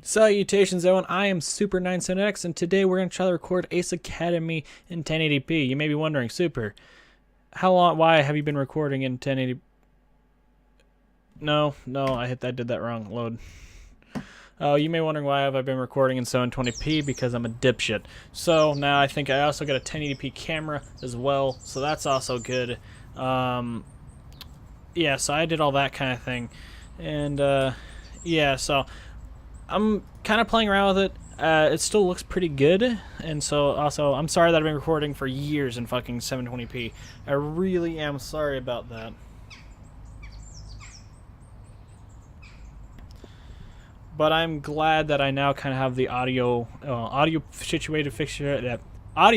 Salutations, everyone. I am Super97X, and today we're going to try to record Ace Academy in 1080p. You may be wondering, Super, why have you been recording in 1080p? No, I did that wrong. Load. Oh, you may be wondering why have I been recording in 720p, because I'm a dipshit. So now I think I also got a 1080p camera as well, so that's also good. Yeah, so I did all that kind of thing, and yeah, so I'm kind of playing around with it. It still looks pretty good, and so also I'm sorry that I've been recording for years in fucking 720p. I really am sorry about that. But I'm glad that I now kind of have the audio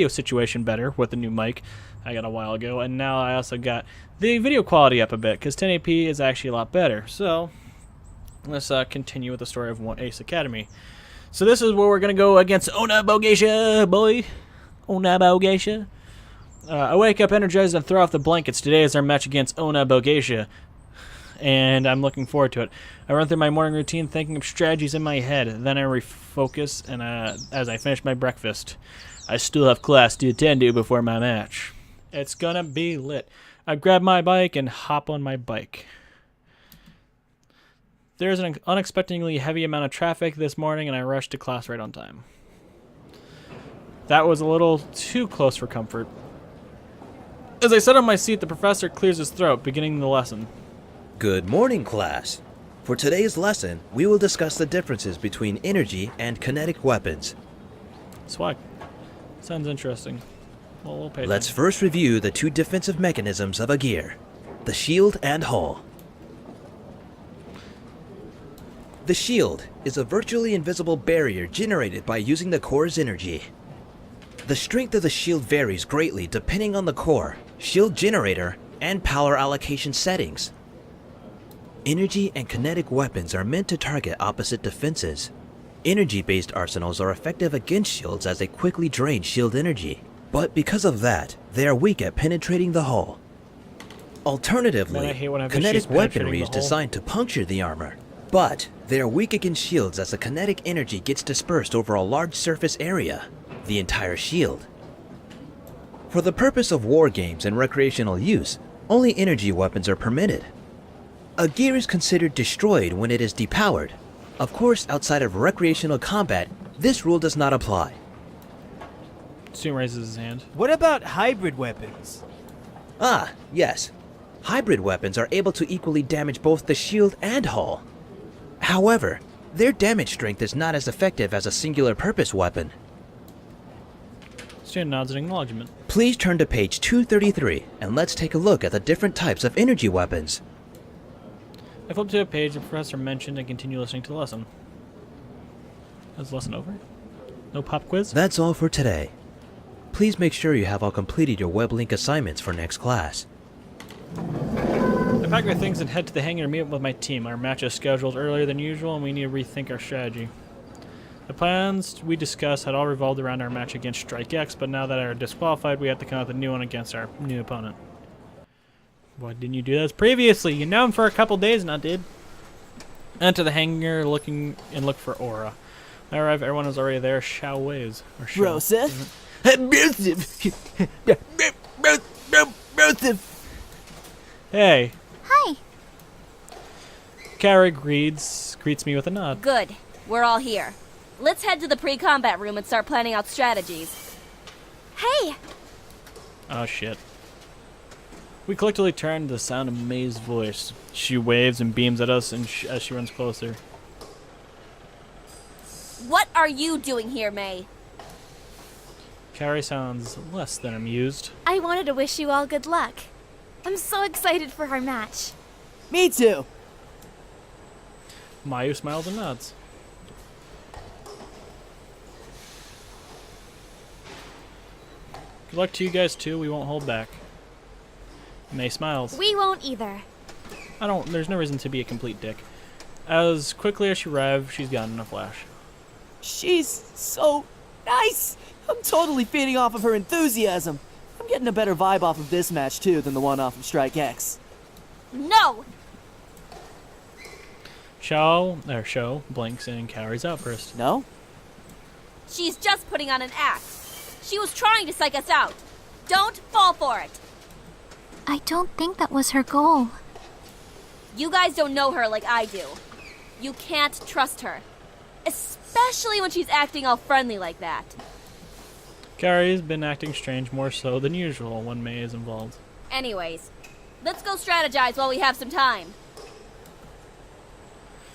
situation better with the new mic I got a while ago, and now I also got the video quality up a bit because 1080p is actually a lot better. So let's continue with the story of Ace Academy. So this is where we're gonna go against Ona Bogeisha, boy. Ona Bogeisha. I wake up energized and throw off the blankets. Today is our match against Ona Bogeisha, and I'm looking forward to it. I run through my morning routine thinking of strategies in my head. Then I refocus, and as I finish my breakfast, I still have class to attend to before my match. It's gonna be lit. I grab my bike and hop on my bike. There's an unexpectedly heavy amount of traffic this morning, and I rushed to class right on time. That was a little too close for comfort. As I sit on my seat, the professor clears his throat, beginning the lesson. Good morning, class. For today's lesson, we will discuss the differences between energy and kinetic weapons. Swag. Sounds interesting. Well, we'll pay Let's attention. first review the two defensive mechanisms of a gear, the shield and hull. The shield is a virtually invisible barrier generated by using the core's energy. The strength of the shield varies greatly depending on the core, shield generator, and power allocation settings. Energy and kinetic weapons are meant to target opposite defenses. Energy-based arsenals are effective against shields as they quickly drain shield energy, but because of that, they are weak at penetrating the hull. Alternatively, kinetic weaponry is designed to puncture the armor, but they are weak against shields as the kinetic energy gets dispersed over a large surface area, the entire shield. For the purpose of war games and recreational use, only energy weapons are permitted. A gear is considered destroyed when it is depowered. Of course, outside of recreational combat, this rule does not apply. Stu raises his hand. What about hybrid weapons? Ah, yes. Hybrid weapons are able to equally damage both the shield and hull. However, their damage strength is not as effective as a singular purpose weapon. Stu nods in acknowledgement. Please turn to page 233 and let's take a look at the different types of energy weapons. I flip to a page the professor mentioned and continue listening to the lesson. Is the lesson over? No pop quiz? That's all for today. Please make sure you have all completed your web link assignments for next class. I pack our things and head to the hangar to meet up with my team. Our match is scheduled earlier than usual, and we need to rethink our strategy. The plans we discussed had all revolved around our match against Strike X, but now that are disqualified, we have to come up with a new one against our new opponent. Why didn't you do this previously? You know him for a couple days now, dude. Enter the hangar look for Aura. I arrive, everyone is already there. Shao Ways. Or Shao. Broseph? Hey. Hi. Kaori greets me with a nod. Good. We're all here. Let's head to the pre-combat room and start planning out strategies. Hey! Oh, shit. We collectively turn to the sound of May's voice. She waves and beams at us as she runs closer. What are you doing here, May? Kaori sounds less than amused. I wanted to wish you all good luck. I'm so excited for our match. Me too. Mayu smiles and nods. Good luck to you guys too, we won't hold back. May smiles. We won't either. There's no reason to be a complete dick. As quickly as she arrived, she's gone in a flash. She's so nice. I'm totally feeding off of her enthusiasm. I'm getting a better vibe off of this match too than the one off of Strike X. No! Sho blinks in Kaori's outburst. No? She's just putting on an act. She was trying to psych us out. Don't fall for it. I don't think that was her goal. You guys don't know her like I do. You can't trust her. Especially when she's acting all friendly like that. Kaori's been acting strange more so than usual when May is involved. Anyways, let's go strategize while we have some time.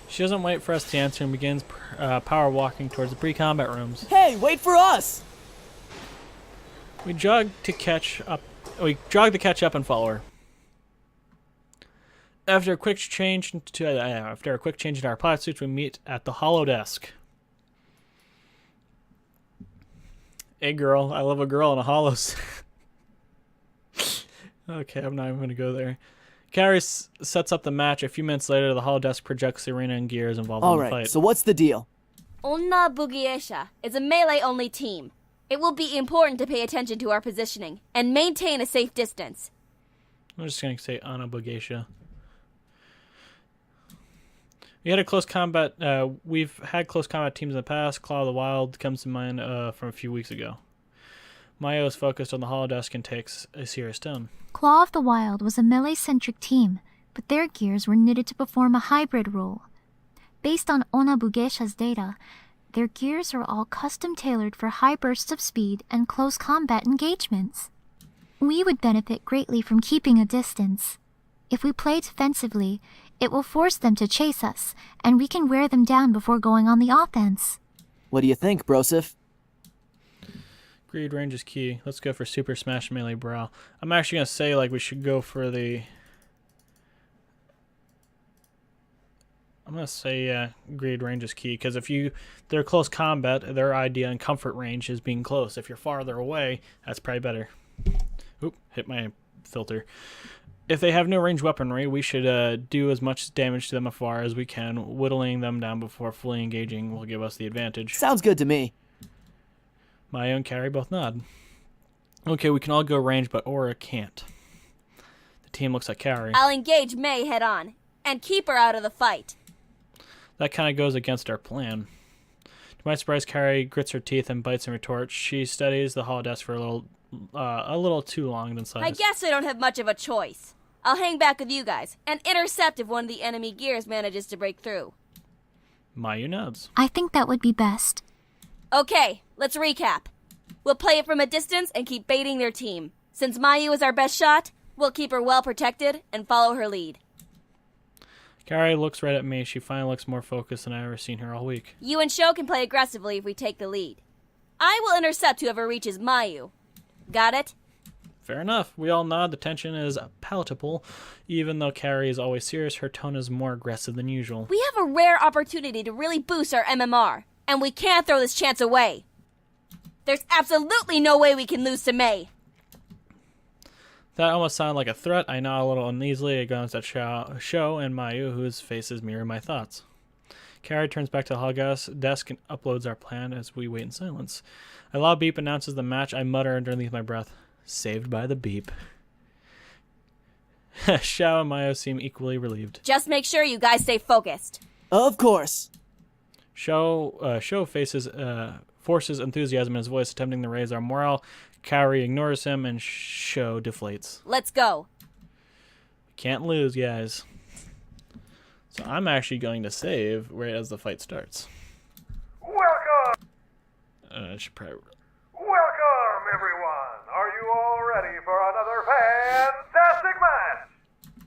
She doesn't wait for us to answer and begins power walking towards the pre-combat rooms. Hey, wait for us! We jog to catch up and follow her. After a quick change in our pilot suits, we meet at the holodesk. Hey girl, I love a girl in a holos. Okay, I'm not even gonna go there. Kaori sets up the match. A few minutes later, the holodesk projects the arena and gears involved in the fight. Alright, so what's the deal? Onna Bugiesha is a melee-only team. It will be important to pay attention to our positioning and maintain a safe distance. I'm just gonna say Anna Bugesha. We had a close combat. We've had close combat teams in the past. Claw of the Wild comes to mind from a few weeks ago. Mayo is focused on the holodesk and takes a serious tone. Claw of the Wild was a melee-centric team, but their gears were knitted to perform a hybrid role. Based on Onabugesha's data, their gears are all custom-tailored for high bursts of speed and close combat engagements. We would benefit greatly from keeping a distance. If we play defensively, it will force them to chase us, and we can wear them down before going on the offense. What do you think, Broseph? Greed range is key. Let's go for Super Smash Melee Brawl. I'm actually going to say like we should go for the... I'm going to say greed range is key, because if they're close combat, their idea and comfort range is being close. If you're farther away, that's probably better. Oop, hit my filter. If they have no ranged weaponry, we should do as much damage to them afar as we can. Whittling them down before fully engaging will give us the advantage. Sounds good to me. Mayo and Kaori both nod. Okay, we can all go range, but Aura can't. The team looks at Kaori. I'll engage May head on and keep her out of the fight. That kind of goes against our plan. To my surprise, Kaori grits her teeth and bites and retorts. She studies the holodesk for a little too long than size. I guess I don't have much of a choice. I'll hang back with you guys and intercept if one of the enemy gears manages to break through. Mayu nods. I think that would be best. Okay, let's recap. We'll play it from a distance and keep baiting their team. Since Mayu is our best shot, we'll keep her well protected and follow her lead. Kaori looks right at me. She finally looks more focused than I've ever seen her all week. You and Sho can play aggressively if we take the lead. I will intercept whoever reaches Mayu. Got it? Fair enough. We all nod. The tension is palatable. Even though Kaori is always serious, her tone is more aggressive than usual. We have a rare opportunity to really boost our MMR, and we can't throw this chance away. There's absolutely no way we can lose to May. That almost sounded like a threat. I nod a little uneasily. I glance at Sho and Mayu, whose faces mirror my thoughts. Kaori turns back to the holodesk desk and uploads our plan as we wait in silence. A loud beep announces the match. I mutter underneath my breath, "Saved by the beep." Sho and Mayu seem equally relieved. Just make sure you guys stay focused. Of course. Sho forces enthusiasm in his voice, attempting to raise our morale. Kaori ignores him, and Sho deflates. Let's go. Can't lose, guys. So I'm actually going to save right as the fight starts. Welcome! I should probably... Welcome, everyone! Are you all ready for another fantastic match?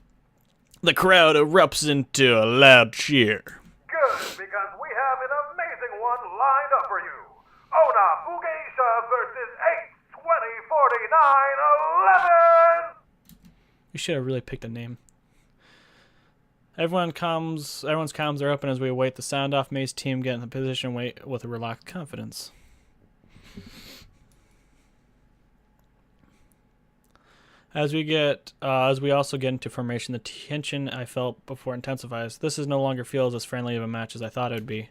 The crowd erupts into a loud cheer. Good, because we have an amazing one lined up for you. Ona Bugeisha versus 8, 20, 49, 11! We should have really picked a name. Everyone's comms are open as we await the sound off. May's team get in the position wait with a relaxed confidence. As we also get into formation, the tension I felt before intensifies. This is no longer feels as friendly of a match as I thought it would be.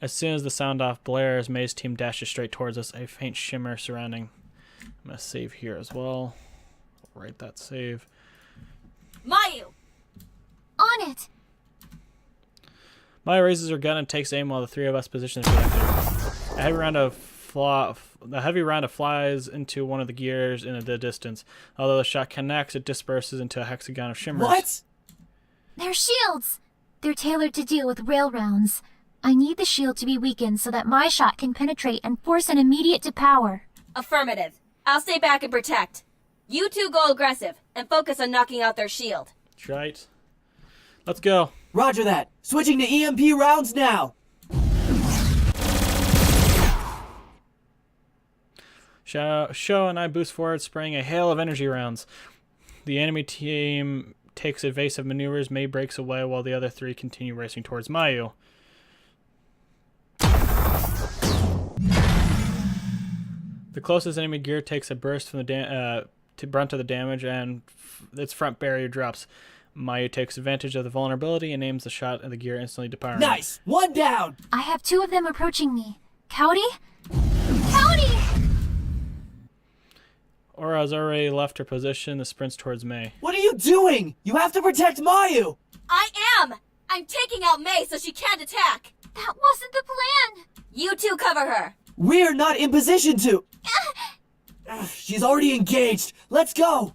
As soon as the sound off blares, May's team dashes straight towards us, a faint shimmer surrounding. I'm going to save here as well. Write that save. Mayu! On it! Maya raises her gun and takes aim while the three of us position the projector. A heavy round flies into one of the gears in the distance. Although the shot connects, it disperses into a hexagon of shimmers. What? They're shields! They're tailored to deal with rail rounds. I need the shield to be weakened so that my shot can penetrate and force an immediate to power. Affirmative. I'll stay back and protect. You two go aggressive and focus on knocking out their shield. That's right. Let's go. Roger that. Switching to EMP rounds now. Sho and I boost forward, spraying a hail of energy rounds. The enemy team takes evasive maneuvers. Mei breaks away while the other three continue racing towards Mayu. The closest enemy gear takes a burst from the brunt of the damage, and its front barrier drops. Mayu takes advantage of the vulnerability and aims the shot at the gear, instantly departing. Nice! One down! I have two of them approaching me. Kaori? Kaori! Aura has already left her position and sprints towards Mei. What are you doing? You have to protect Mayu! I am! I'm taking out Mei so she can't attack! That wasn't the plan! You two cover her! We're not in position to... She's already engaged. Let's go!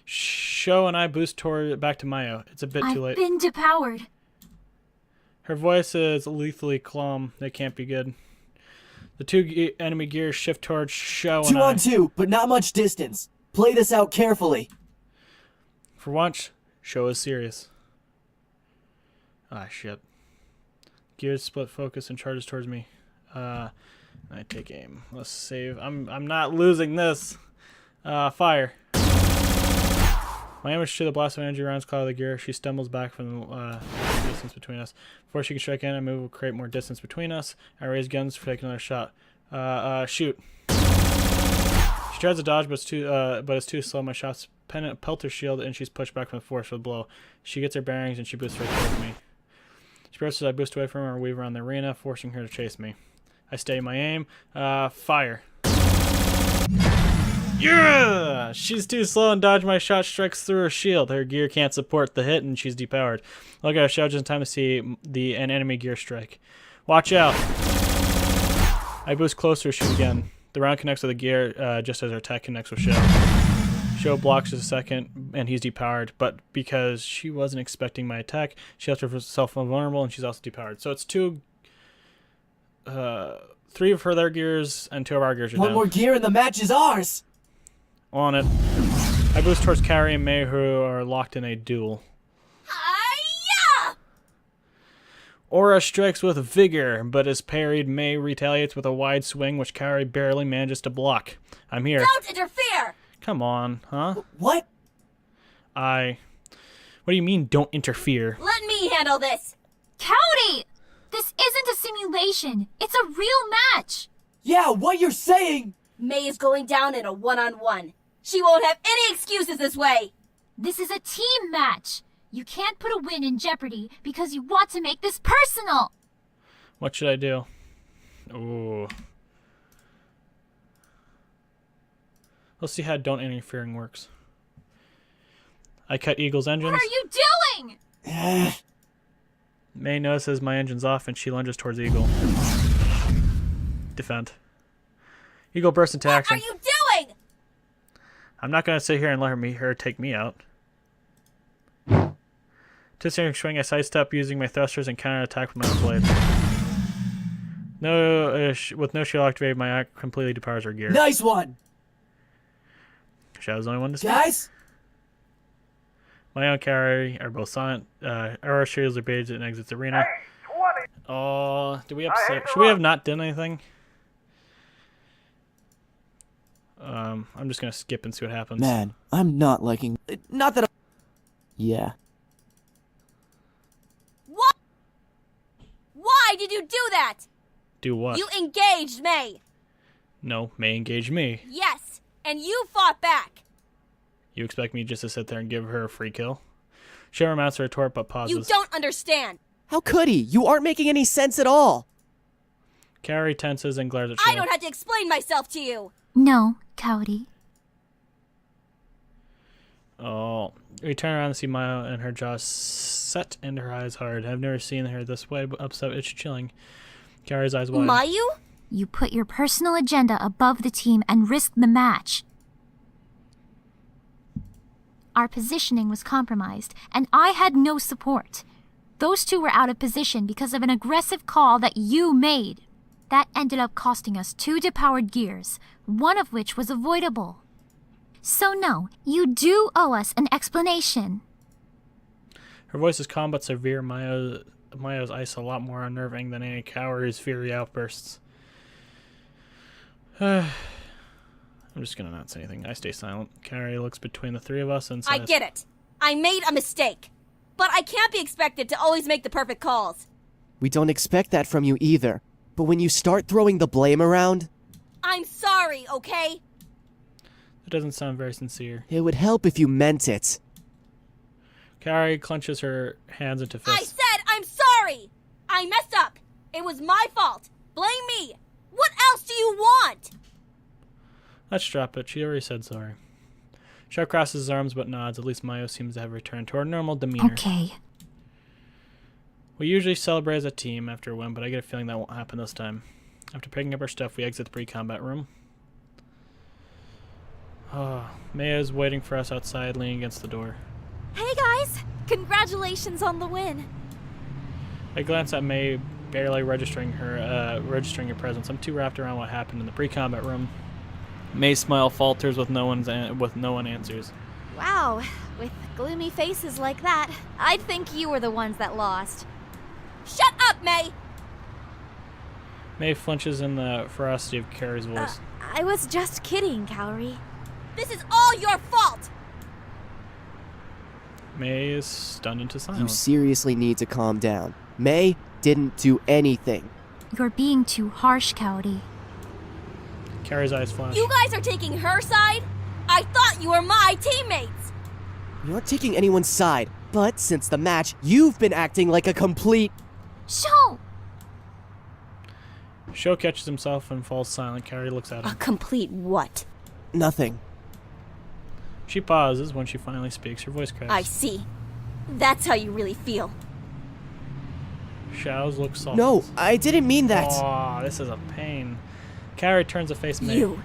Sho and I boost back to Mayu. It's a bit too late. I've been depowered. Her voice is lethally calm. That can't be good. The two enemy gears shift towards Sho and I. 2 on 2, but not much distance. Play this out carefully. For once, Sho is serious. Ah, shit. Gears split focus and charges towards me. I take aim. Let's save. I'm not losing this. Fire. My image to the blast of energy rounds cloud the gear. She stumbles back from the distance between us. Before she can strike in, I move will create more distance between us. I raise guns to take another shot. Shoot. She tries to dodge, but it's too slow. My shots pelt her shield, and she's pushed back from the force of the blow. She gets her bearings, and she boosts right towards me. She bursts as I boost away from her and weave around the arena, forcing her to chase me. I stay my aim. Fire. Yeah! She's too slow and dodge my shot strikes through her shield. Her gear can't support the hit and she's depowered. Look at her shout just in time to see an enemy gear strike. Watch out! I boost closer, shoot again. The round connects with the gear just as her attack connects with Sho. Sho blocks just a second and he's depowered, but because she wasn't expecting my attack, she left herself vulnerable and she's also depowered. So it's three of their gears and 2 of our gears are One down. more gear and the match is ours! On it. I boost towards Kaori and Mei, who are locked in a duel. Hi-ya! Aura strikes with vigor, but is parried. Mei retaliates with a wide swing, which Kaori barely manages to block. I'm here. Don't interfere! Come on, huh? What? What do you mean, don't interfere? Let me handle this! Kaori! This isn't a simulation. It's a real match. Yeah, what you're saying... Mei is going down in a one-on-one. She won't have any excuses this way! This is a team match. You can't put a win in jeopardy because you want to make this personal. What should I do? Ooh. Let's see how don't interfering works. I cut Eagle's engines. What are you doing? Mei notices my engine's off and she lunges towards Eagle. Defend. Eagle bursts into action. What are you doing? I'm not going to sit here and let her take me out. Twisting swing, I sidestep using my thrusters and counterattack with my own blade. With no shield activated, my act completely depowers her gear. Nice one! Shadow's the only one to speak. Guys? My own Kaori are both silent. Our shields are bathed and exits arena. Hey, 20. Oh, do we have? I hate Should we have not done anything? I'm just gonna skip and see what happens. Man, I'm not liking... Not that Yeah. What? Why did you do that? Do what? You engaged Mei. No, Mei engaged me. Yes, and you fought back. You expect me just to sit there and give her a free kill? Sharon mounts her retort but pauses. You don't understand. How could he? You aren't making any sense at all. Kaori tenses and glares at I Sho. don't have to explain myself to you. No, Kaori. Oh, we turn around and see Maya and her jaw set and her eyes hard. I've never seen her this way, but upset. It's chilling. Kaori's eyes wide. Mayu? You put your personal agenda above the team and risked the match. Our positioning was compromised, and I had no support. Those two were out of position because of an aggressive call that you made. That ended up costing us 2 depowered gears, one of which was avoidable. So no, you do owe us an explanation. Her voice is calm but severe. Mayo's ice a lot more unnerving than any Kaori's fiery outbursts. I'm just gonna not say anything. I stay silent. Kaori looks between the three of us and says, I get it. I made a mistake. But I can't be expected to always make the perfect calls. We don't expect that from you either. But when you start throwing the blame around, I'm sorry, okay? That doesn't sound very sincere. it would help if you meant it. Kaori clenches her hands into fists. I said I'm sorry! I messed up. It was my fault. Blame me. What else do you want? Let's drop it. She already said sorry. Sho crosses his arms but nods. At least Mayo seems to have returned to her normal demeanor. Okay. We usually celebrate as a team after a win, but I get a feeling that won't happen this time. After picking up our stuff, we exit the pre-combat room. Maya's waiting for us outside, leaning against the door. Hey guys! Congratulations on the win! I glance at May, barely registering her presence. I'm too wrapped around what happened in the pre-combat room. May's smile falters with no one answers. Wow, with gloomy faces like that, I'd think you were the ones that lost. Shut up, May! May flinches in the ferocity of Kaori's voice. I was just kidding, Kaori. This is all your fault! May is stunned into You silence. seriously need to calm down. May didn't do anything. You're being too harsh, Kaori. Kaori's eyes flash. You guys are taking her side? I thought you were my teammates! You're not taking anyone's side, but since the match, you've been acting like a complete... Sho! Sho catches himself and falls silent. Kaori looks at A him. complete what? nothing. She pauses. When she finally speaks, her voice cracks. I see. That's how you really feel. Shao's looks soft. No, I didn't mean that. Oh, this is a pain. Kaori turns to face May. You.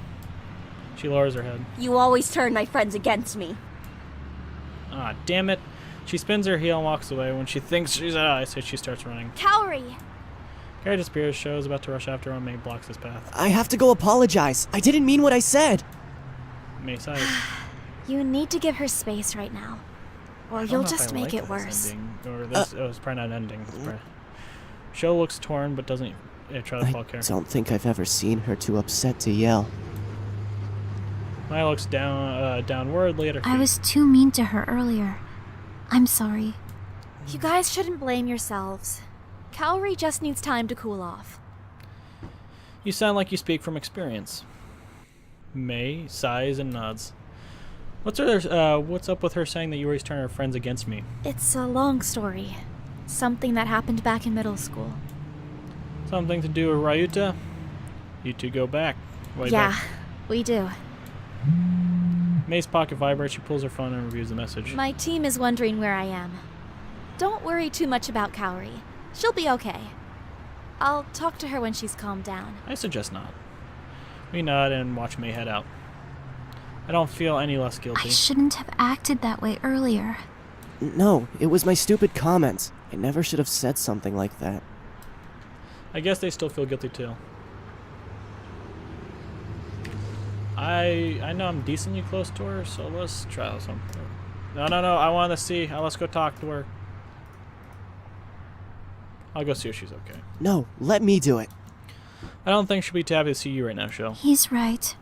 She lowers her head. You always turn my friends against me. Ah, damn it. She spins her heel and walks away. When she thinks she's out of eyesight, she starts running. Kaori! Kaori disappears. Sho is about to rush after her when May blocks his path. I have to go apologize. I didn't mean what I said. May sighs. You need to give her space right now, or I don't you'll know if just I make like it this worse. ending, or this, it's probably not ending. It's probably... Sho looks torn but doesn't try to I follow Kaori. don't think I've ever seen her too upset to yell. Maya looks downwardly at her feet. I was too mean to her earlier. I'm sorry. You guys shouldn't blame yourselves. Kaori just needs time to cool off. You sound like you speak from experience. May sighs and nods. What's up with her saying that you always turn her friends against me? It's a long story. Something that happened back in middle school. Something to do with Ryuta? You two go back. Way Yeah, back. we do. May's pocket vibrates. She pulls her phone and reviews the message. My team is wondering where I am. Don't worry too much about Kaori. She'll be okay. I'll talk to her when she's calmed down. I suggest not. We nod and watch May head out. I don't feel any less I guilty. shouldn't have acted that way earlier. No, it was my stupid comments. I never should have said something like that. I guess they still feel guilty too. I know I'm decently close to her, so let's try something. No, I want to see. Let's go talk to her. I'll go see if she's okay. No, let me do it. I don't think she'll be too happy to see you right now, Sho. He's right.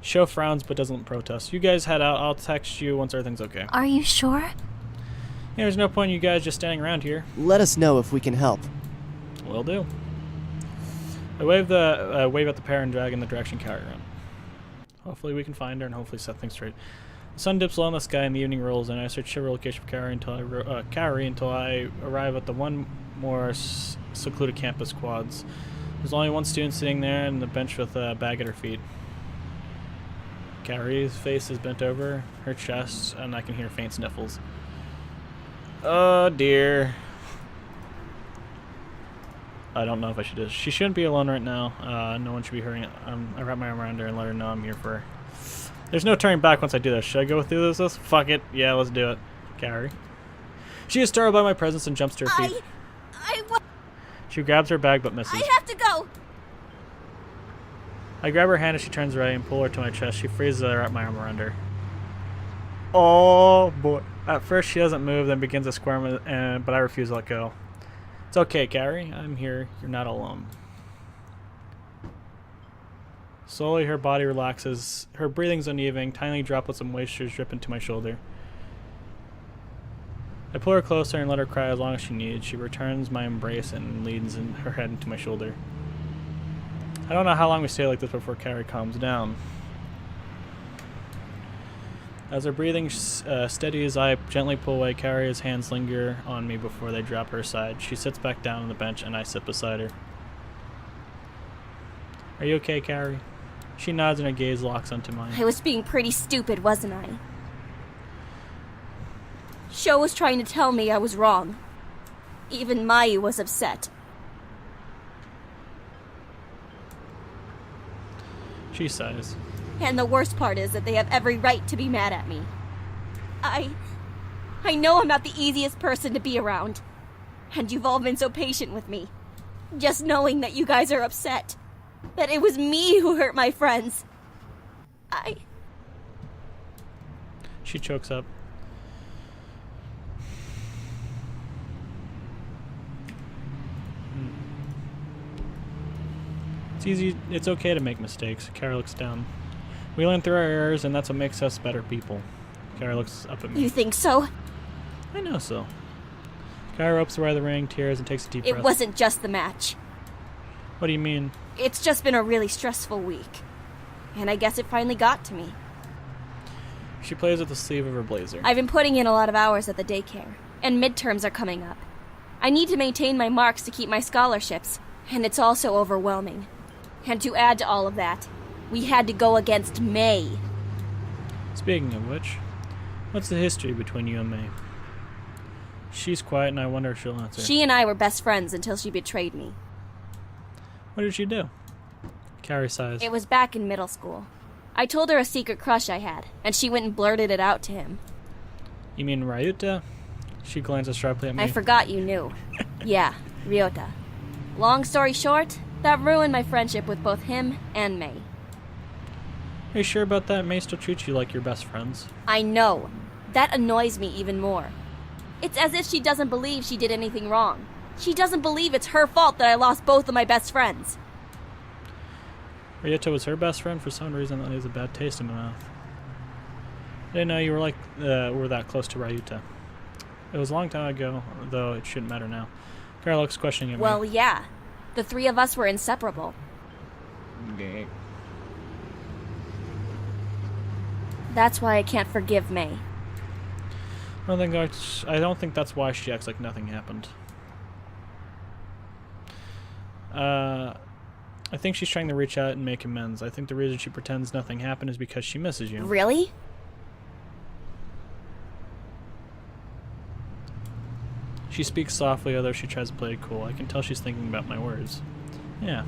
Sho frowns but doesn't protest. You guys head out. I'll text you once everything's okay. Are you sure? Yeah, there's no point in you guys just standing around here. Let us know if we can help. Will do. I wave at the pair and drag in the direction Kaori ran. Hopefully we can find her and hopefully set things straight. The sun dips low in the sky and the evening rolls in. I search every location for Kaori until I arrive at the one more secluded campus quads. There's only one student sitting there on the bench with a bag at her feet. Kaori's face is bent over her chest, and I can hear faint sniffles. Oh dear. I don't know if I should just. She shouldn't be alone right now. No one should be hurrying. I wrap my arm around her and let her know I'm here for her. There's no turning back once I do this. Should I go through this? Fuck it. Yeah, let's do it. Kaori. She is startled by my presence and jumps to her feet. She grabs her bag but misses. I have to go. I grab her hand as she turns away and pull her to my chest. She freezes and I wrap my arm around her. Oh boy. At first she doesn't move, then begins to squirm, but I refuse to let go. It's okay, Kaori. I'm here. You're not alone. Slowly her body relaxes. Her breathing's uneven. Tiny droplets of moisture drip into my shoulder. I pull her closer and let her cry as long as she needs. She returns my embrace and leans her head into my shoulder. I don't know how long we stay like this before Kaori calms down. As her breathing steadies, I gently pull away. Kaori's hands linger on me before they drop her side. She sits back down on the bench and I sit beside her. Are you okay, Kaori? She nods and her gaze locks onto mine. I was being pretty stupid, wasn't I? Sho was trying to tell me I was wrong. Even Mayu was upset. She sighs. And the worst part is that they have every right to be mad at me. I know I'm not the easiest person to be around. And you've all been so patient with me. Just knowing that you guys are upset. That it was me who hurt my friends. She chokes up. It's okay to make mistakes. Kaori looks down. We learn through our errors, and that's what makes us better people. Kaori looks up at me. You think so? I know so. Kaori ropes away the ring, tears, and takes a deep breath. It wasn't just the match. What do you mean? It's just been a really stressful week. And I guess it finally got to me. She plays with the sleeve of her blazer. I've been putting in a lot of hours at the daycare, and midterms are coming up. I need to maintain my marks to keep my scholarships, and it's also overwhelming. And to add to all of that, we had to go against May. Speaking of which, what's the history between you and May? She's quiet and I wonder if she'll answer. She and I were best friends until she betrayed me. What did she do? Kaori sighs. It was back in middle school. I told her a secret crush I had, and she went and blurted it out to him. You mean Ryuta? She glances sharply at me. I forgot you knew. Yeah, Ryota. Long story short, that ruined my friendship with both him and May. Are you sure about that? May still treats you like your best friends. I know. That annoys me even more. It's as if she doesn't believe she did anything wrong. She doesn't believe it's her fault that I lost both of my best friends. Ryuta was her best friend. For some reason, that leaves a bad taste in my mouth. I didn't know you were that close to Ryuta. It was a long time ago, though it shouldn't matter now. Kaori looks questioning at me. Well, yeah. The three of us were inseparable. Okay. That's why I can't forgive May. I don't think that's why she acts like nothing happened. I think she's trying to reach out and make amends. I think the reason she pretends nothing happened is because she misses you. Really? She speaks softly, although she tries to play it cool. I can tell she's thinking about my words. Yeah.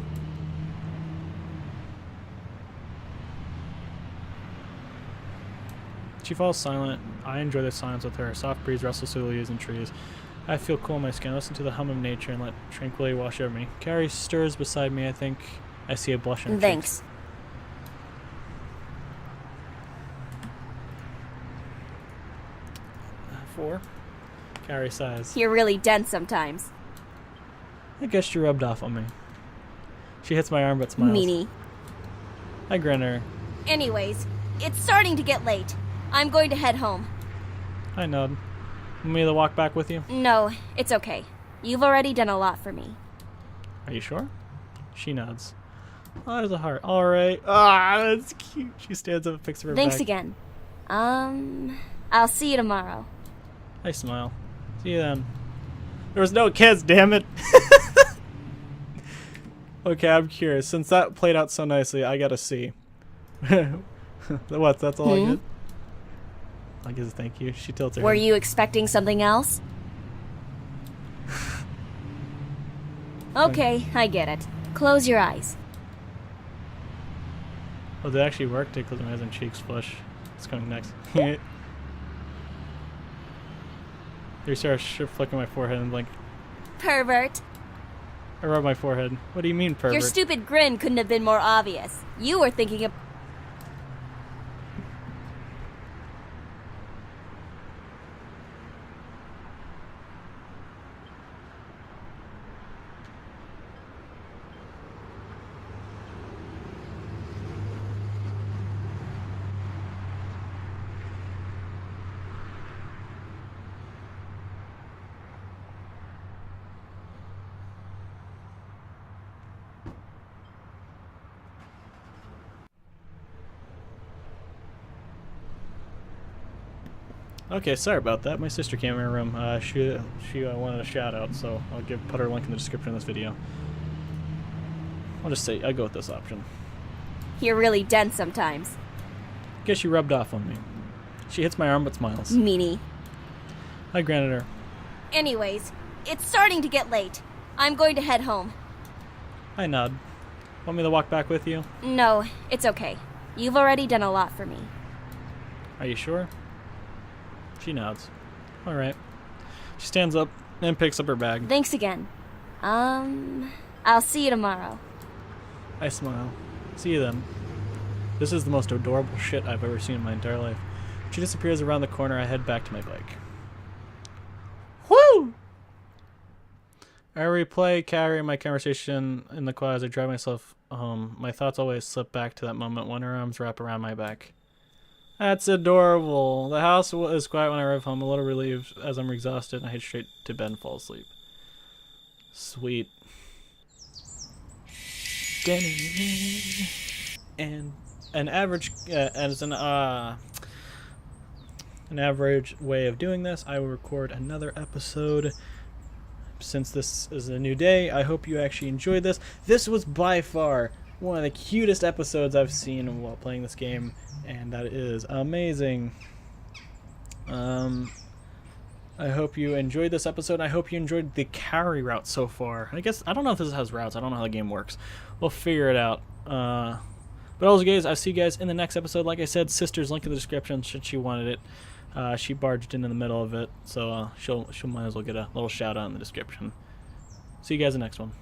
She falls silent. I enjoy the silence with her. A soft breeze rustles through the leaves and trees. I feel cool in my skin. I listen to the hum of nature and let tranquility wash over me. Kaori stirs beside me. I think I see a blush in her Thanks. cheeks. 4. Kaori sighs. You're really dense sometimes. I guess she rubbed off on me. She hits my arm but smiles. Meanie. I grin at her. Anyways, it's starting to get late. I'm going to head home. I nod. Want me to walk back with you? No, it's okay. You've already done a lot for me. Are you sure? She nods. Oh, there's a heart. Alright. Ah, that's cute. She stands up and picks up her Thanks bag. again. I'll see you tomorrow. I smile. See you then. There was no kiss, damn it. Okay, I'm curious. Since that played out so nicely, I gotta see. What? That's all I get? I guess thank you. She tilts her Were head. you expecting something else? Okay, I get it. Close your eyes. Oh, did it actually work? Did close my eyes and cheeks flush? What's coming next? You start flicking my forehead and blink. Pervert. I rub my forehead. What do you mean, pervert? Your stupid grin couldn't have been more obvious. You were thinking of... Okay, sorry about that. My sister came in her room. She wanted a shout out, so I'll put her link in the description of this video. I'll just say I'll go with this option. You're really dense sometimes. Guess she rubbed off on me. She hits my arm but smiles. Meanie. I granted her. Anyways, it's starting to get late. I'm going to head home. I nod. Want me to walk back with you? No, it's okay. You've already done a lot for me. Are you sure? She nods. Alright. She stands up and picks up her bag. Thanks again. I'll see you tomorrow. I smile. See you then. This is the most adorable shit I've ever seen in my entire life. She disappears around the corner. I head back to my bike. Woo! I replay Kaori and my conversation in the car as I drive myself home. My thoughts always slip back to that moment when her arms wrap around my back. That's adorable. The house is quiet when I arrive home, a little relieved as I'm exhausted, and I head straight to bed and fall asleep. Sweet. And an average, as an average way of doing this, I will record another episode. Since this is a new day, I hope you actually enjoyed this. This was by far one of the cutest episodes I've seen while playing this game, and that is amazing. I hope you enjoyed this episode. I hope you enjoyed the Kaori route so far. I don't know if this has routes. I don't know how the game works. We'll figure it out. But also, guys, I'll see you guys in the next episode. Like I said, sister's link in the description should she wanted it. She barged in the middle of it, so she'll might as well get a little shout out in the description. See you guys in the next one.